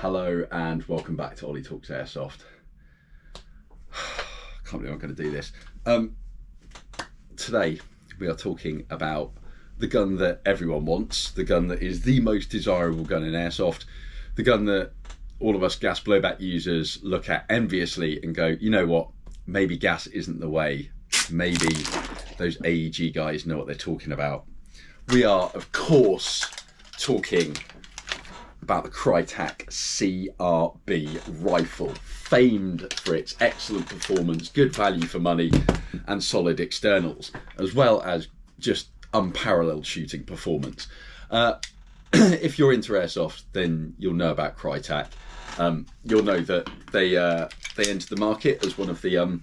Hello and welcome back to EoTech Airsoft. Can't believe I'm going to do this. Today we are talking about the gun that everyone wants, the gun that is the most desirable gun in airsoft, the gun that all of us gas blowback users look at enviously and go, you know what, maybe gas isn't the way, maybe those AEG guys know what they're talking about. We are, of course, talking about the Krytac CRB rifle, famed for its excellent performance, good value for money, and solid externals, as well as just unparalleled shooting performance. If you're into airsoft, then you'll know about Krytac. You'll know that they entered the market as one of the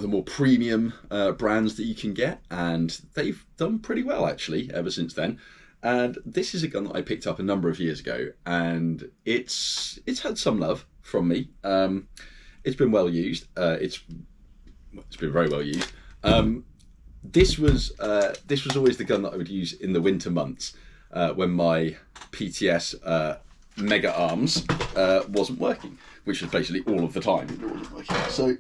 more premium brands that you can get, and they've done pretty well actually ever since then. And this is a gun that I picked up a number of years ago, and it's had some love from me. It's been well used. It's been very well used. This was always the gun that I would use in the winter months when my PTS Mega Arms wasn't working, which was basically all of the time. It wasn't working. So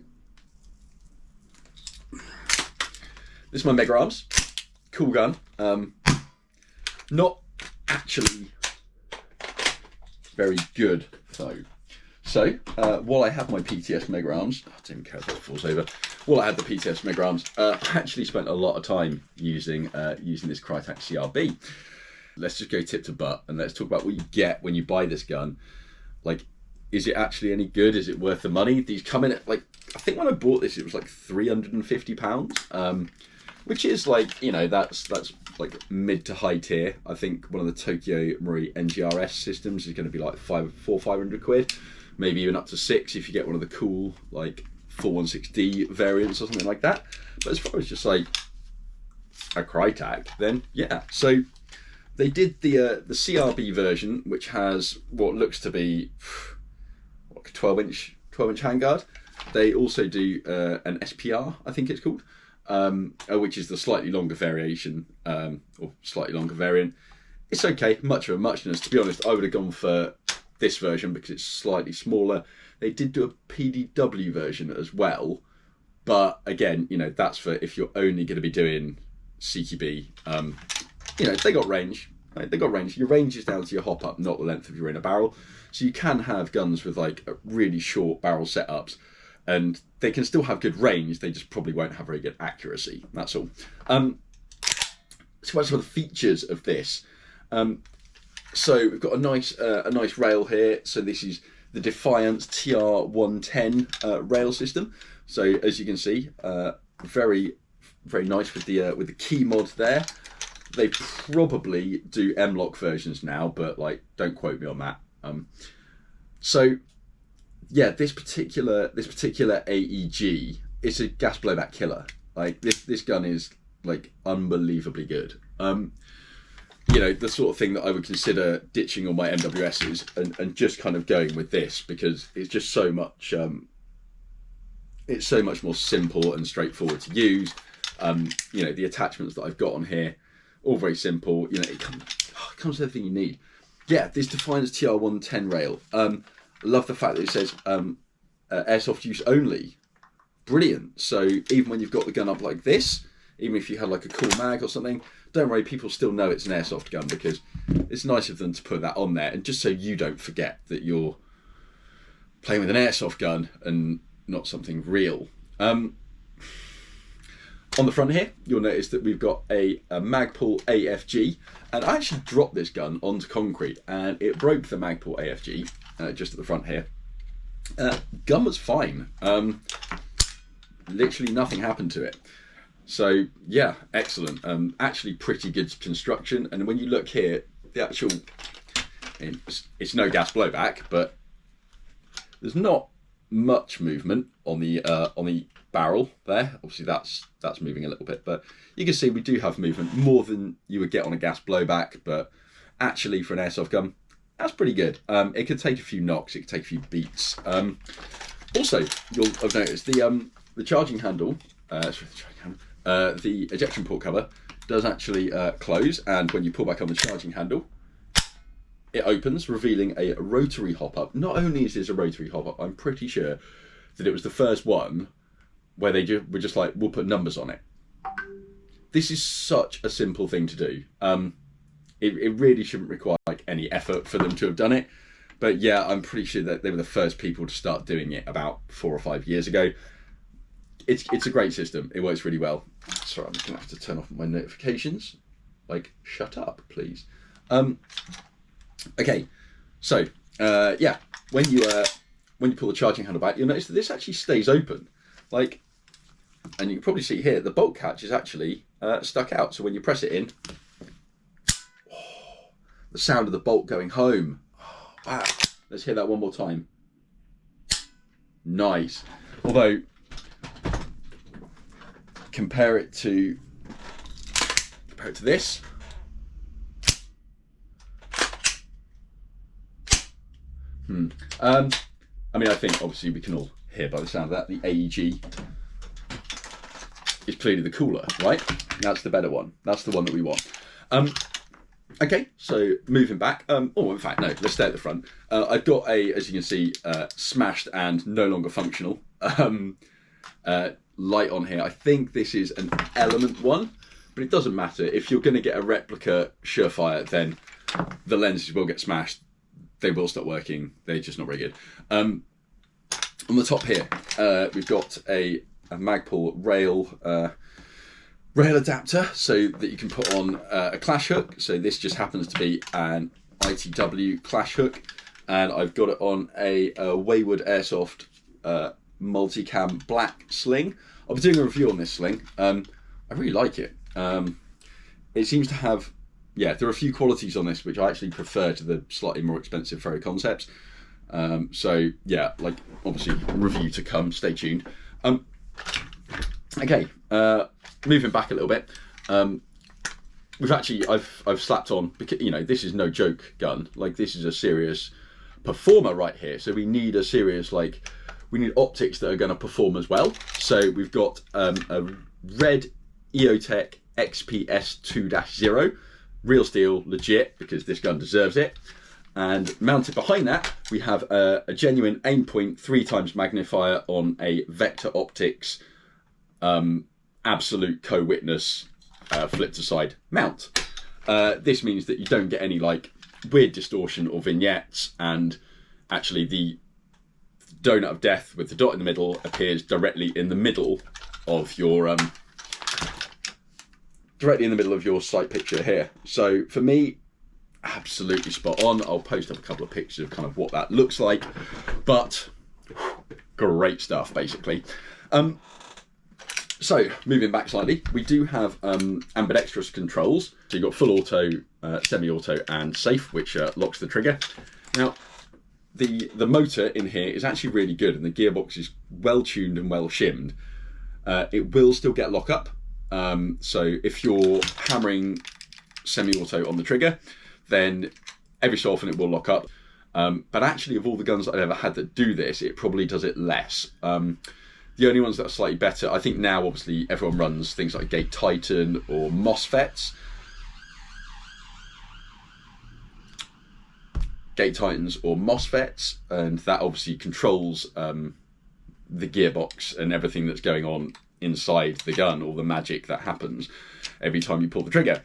this is my Mega Arms. Cool gun. Not actually very good though. So while I have my PTS Mega Arms, I don't even care if that falls over. While I had the PTS Mega Arms, I actually spent a lot of time using this Krytac CRB. Let's just go tip to butt and let's talk about what you get when you buy this gun. Like, is it actually any good? Is it worth the money? These come in at, like, I think when I bought this it was like £350. Which is like, you know, that's like mid to high tier. I think one of the Tokyo Marui NGRS systems is going to be like 500 quid, maybe even up to 6 if you get one of the cool like 416D variants or something like that. But as far as just like a Krytac, then yeah. So they did the CRB version, which has what looks to be what, 12-inch handguard. They also do an SPR, I think it's called. Which is the slightly longer variation, or slightly longer variant. It's okay, much of a muchness. To be honest, I would have gone for this version because it's slightly smaller. They did do a PDW version as well, but again, you know, that's for if you're only going to be doing CQB. You know, they got range. Right? They got range. Your range is down to your hop up, not the length of your inner barrel. So you can have guns with like really short barrel setups, and they can still have good range, they just probably won't have very good accuracy, that's all. So what's some of the features of this? So we've got a nice rail here. So this is the Defiance TR110 rail system. So as you can see, very, very nice with the key mod there. They probably do M-Lock versions now, but like, don't quote me on that. So yeah, this particular AEG is a gas blowback killer. Like this gun is like unbelievably good. You know, the sort of thing that I would consider ditching all my MWSs and just kind of going with this because it's just so much. It's so much more simple and straightforward to use. You know, the attachments that I've got on here, all very simple. You know, it comes with everything you need. Yeah, this Defiance TR110 rail. Love the fact that it says airsoft use only. Brilliant. So even when you've got the gun up like this, even if you had like a cool mag or something, don't worry, people still know it's an airsoft gun because it's nice of them to put that on there, and just so you don't forget that you're playing with an airsoft gun and not something real. On the front here, you'll notice that we've got a Magpul AFG, and I actually dropped this gun onto concrete and it broke the Magpul AFG. Just at the front here. Gun was fine. Literally nothing happened to it. So yeah, excellent. Actually pretty good construction. And when you look here, the actual, it's no gas blowback, but there's not much movement on the barrel there. Obviously that's moving a little bit, but you can see we do have movement, more than you would get on a gas blowback, but actually for an airsoft gun, that's pretty good. It could take a few knocks, it could take a few beats. Also, you'll have noticed the charging handle, the ejection port cover does actually close, and when you pull back on the charging handle, it opens, revealing a rotary hop-up. Not only is this a rotary hop-up, I'm pretty sure that it was the first one where they were just like, we'll put numbers on it. This is such a simple thing to do. It really shouldn't require like any effort for them to have done it. But yeah, I'm pretty sure that they were the first people to start doing it about 4 or 5 years ago. It's a great system. It works really well. Sorry, I'm just gonna have to turn off my notifications. Like, shut up, please. Okay, so yeah, when you pull the charging handle back, you'll notice that this actually stays open. Like, and you can probably see here, the bolt catch is actually stuck out. So when you press it in, oh, the sound of the bolt going home. Oh, wow. Let's hear that one more time. Nice. Although, compare it to this. I mean, I think obviously we can all hear by the sound of that, the AEG is clearly the cooler, right? That's the better one. That's the one that we want. Okay, so moving back. Oh, in fact, no, let's stay at the front. I've got a, as you can see, smashed and no longer functional light on here. I think this is an Element one, but it doesn't matter. If you're going to get a replica Surefire, then the lenses will get smashed. They will stop working. They're just not very good. On the top here, we've got a Magpul rail adapter, so that you can put on a clash hook. So this just happens to be an ITW clash hook, and I've got it on a Wayward Airsoft multicam black sling. I'll be doing a review on this sling. I really like it. It seems to have, yeah, there are a few qualities on this which I actually prefer to the slightly more expensive Ferro Concepts. So yeah, like obviously review to come, stay tuned. Okay, moving back a little bit. We've actually, I've slapped on, because, you know, this is no joke gun. Like, this is a serious performer right here. So we need a serious, like, we need optics that are going to perform as well. So we've got a red EoTech XPS2-0, real steel, legit, because this gun deserves it. And mounted behind that, we have a genuine Aimpoint 3x magnifier on a Vector Optics absolute co-witness flip to side mount. This means that you don't get any like weird distortion or vignettes, and actually the donut of death with the dot in the middle appears directly in the middle of your sight picture here. So for me, absolutely spot on. I'll post up a couple of pictures of kind of what that looks like, but great stuff basically. So moving back slightly, we do have ambidextrous controls. So you've got full auto, semi-auto and safe, which locks the trigger. Now the motor in here is actually really good, and the gearbox is well tuned and well shimmed. It will still get lock up. So if you're hammering semi-auto on the trigger, then every so often it will lock up. But actually, of all the guns that I've ever had that do this, it probably does it less. The only ones that are slightly better, I think now obviously everyone runs things like Gate Titan or MOSFETs. Gate Titans or MOSFETs, and that obviously controls the gearbox and everything that's going on inside the gun, or the magic that happens every time you pull the trigger.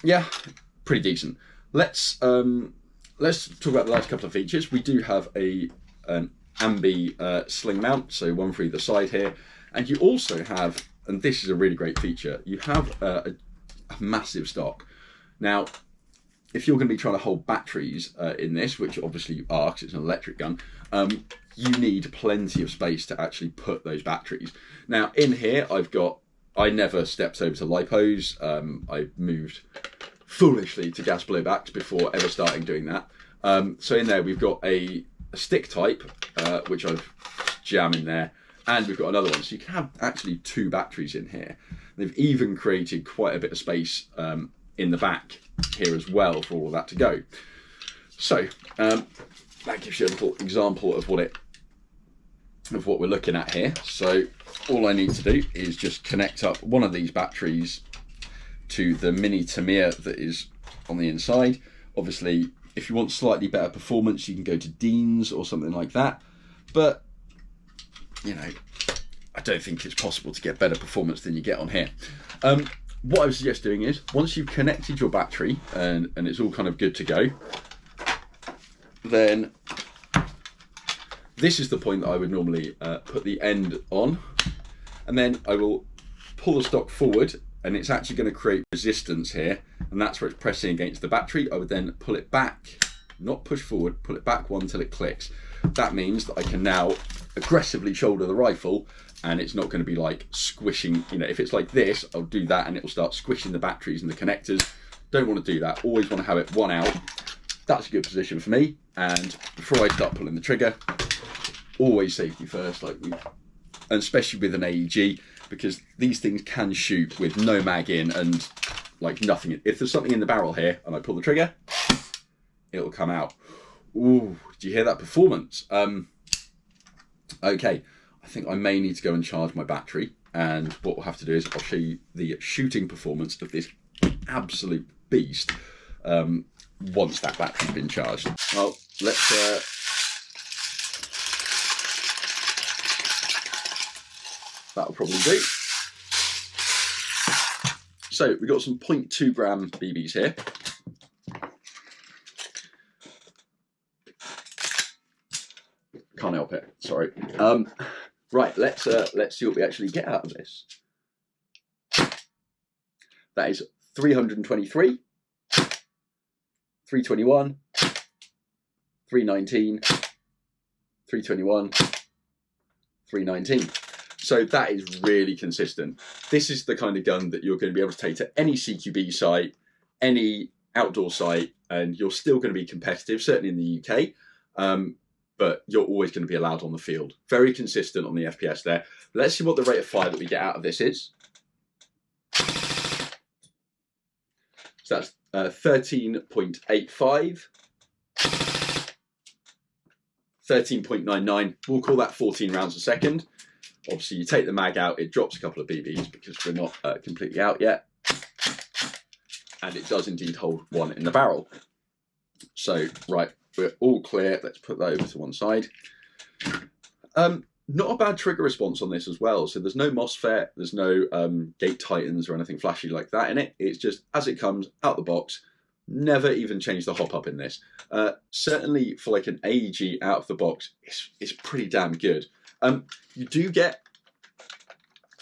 Yeah, pretty decent. Let's talk about the last couple of features. We do have an ambi sling mount, so one for either side here, and you also have, and this is a really great feature, you have a massive stock. Now, if you're going to be trying to hold batteries in this, which obviously you are because it's an electric gun, you need plenty of space to actually put those batteries. Now in here I never stepped over to lipos. I moved foolishly to gas blowbacks before ever starting doing that. So in there we've got a stick type, which I've jammed in there, and we've got another one. So you can have actually 2 batteries in here. They've even created quite a bit of space in the back here as well for all of that to go. So that gives you a little example of what we're looking at here. So all I need to do is just connect up one of these batteries to the mini Tamiya that is on the inside. Obviously If you want slightly better performance, you can go to Dean's or something like that. But, you know, I don't think it's possible to get better performance than you get on here. What I would suggest doing is, once you've connected your battery and it's all kind of good to go, then this is the point that I would normally put the end on, and then I will pull the stock forward, and it's actually going to create resistance here, and that's where it's pressing against the battery. I would then pull it back, not push forward, pull it back one till it clicks. That means that I can now aggressively shoulder the rifle, and it's not going to be like squishing, you know, if it's like this, I'll do that and it will start squishing the batteries and the connectors. Don't want to do that. Always want to have it one out. That's a good position for me. And before I start pulling the trigger, always safety first, and especially with an AEG, because these things can shoot with no mag in and like nothing. If there's something in the barrel here and I pull the trigger, it'll come out. Ooh, do you hear that performance? Okay, I think I may need to go and charge my battery, and what we'll have to do is I'll show you the shooting performance of this absolute beast once that battery's been charged. Well, let's that'll probably do. So we've got some 0.2 gram BBs here. Can't help it, sorry. Right, let's see what we actually get out of this. That is 323, 321, 319, 321, 319. So that is really consistent. This is the kind of gun that you're going to be able to take to any CQB site, any outdoor site, and you're still going to be competitive, certainly in the UK. But you're always going to be allowed on the field. Very consistent on the FPS there. Let's see what the rate of fire that we get out of this is. So that's 13.85, 13.99. We'll call that 14 rounds a second. Obviously, you take the mag out, it drops a couple of BBs because we're not completely out yet. And it does indeed hold one in the barrel. So, right. We're all clear. Let's put that over to one side. Not a bad trigger response on this as well. So there's no MOSFET, there's no gate tightens or anything flashy like that in it. It's just as it comes out the box. Never even change the hop up in this. Certainly for like an AEG out of the box, it's pretty damn good. You do get,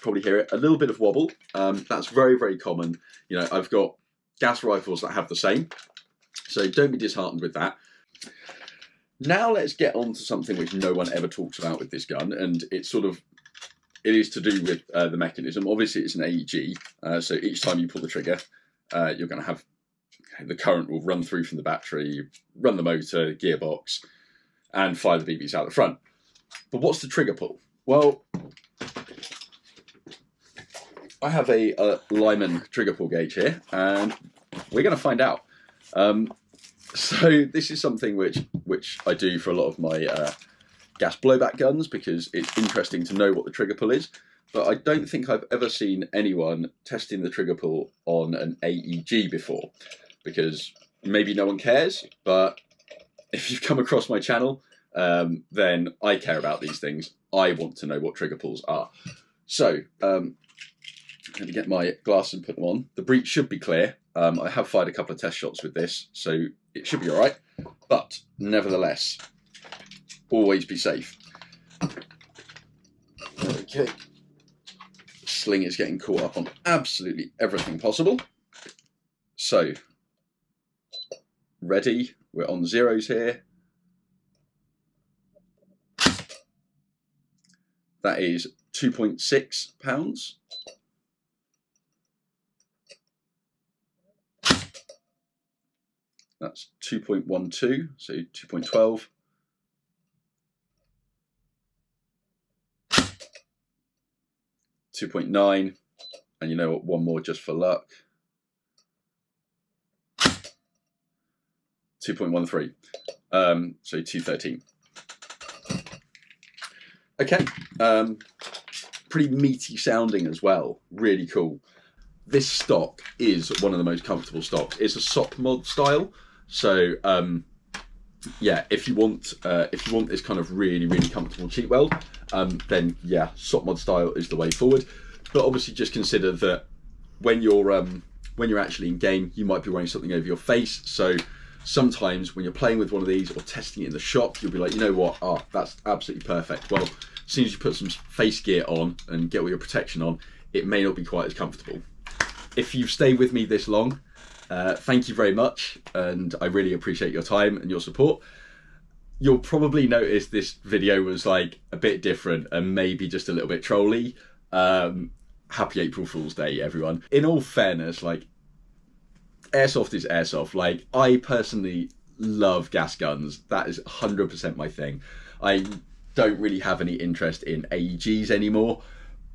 probably hear it, a little bit of wobble. That's very, very common. You know, I've got gas rifles that have the same. So don't be disheartened with that. Now let's get on to something which no one ever talks about with this gun, and it is to do with the mechanism. Obviously it's an AEG, so each time you pull the trigger, you're going to have, the current will run through from the battery, run the motor, gearbox, and fire the BBs out the front. But what's the trigger pull? Well, I have a Lyman trigger pull gauge here, and we're going to find out. So this is something which I do for a lot of my gas blowback guns, because it's interesting to know what the trigger pull is. But I don't think I've ever seen anyone testing the trigger pull on an AEG before, because maybe no one cares, but if you've come across my channel, then I care about these things. I want to know what trigger pulls are. So I'm going to get my glass and put them on. The breech should be clear. I have fired a couple of test shots with this, so it should be all right. But nevertheless, always be safe. Okay. Sling is getting caught up on absolutely everything possible. So, ready. We're on zeros here. That is 2.6 pounds. That's 2.12, so 2.12. 2.9, and you know what, one more just for luck. 2.13, so 213. Okay, pretty meaty sounding as well, really cool. This stock is one of the most comfortable stocks. It's a SOP mod style, So yeah, if you want this kind of really comfortable cheek weld, then yeah, sock mod style is the way forward. But obviously just consider that when you're actually in game, you might be wearing something over your face. So sometimes when you're playing with one of these or testing it in the shop, you'll be like, you know what, that's absolutely perfect. Well, as soon as you put some face gear on and get all your protection on, it may not be quite as comfortable. If you've stayed with me this long, thank you very much, and I really appreciate your time and your support. You'll probably notice this video was like a bit different and maybe just a little bit trolly. Happy April Fool's Day, everyone. In all fairness, like, airsoft is airsoft. Like, I personally love gas guns. That is 100% my thing. I don't really have any interest in AEGs anymore,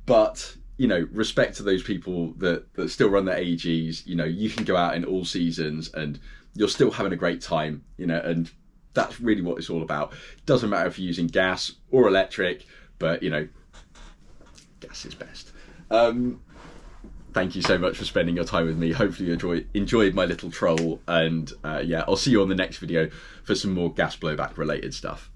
but you know, respect to those people that still run their AEGs. You know, you can go out in all seasons and you're still having a great time, you know, and that's really what it's all about. Doesn't matter if you're using gas or electric, but you know, gas is best. Thank you so much for spending your time with me. Hopefully you enjoyed my little troll, and yeah, I'll see you on the next video for some more gas blowback related stuff.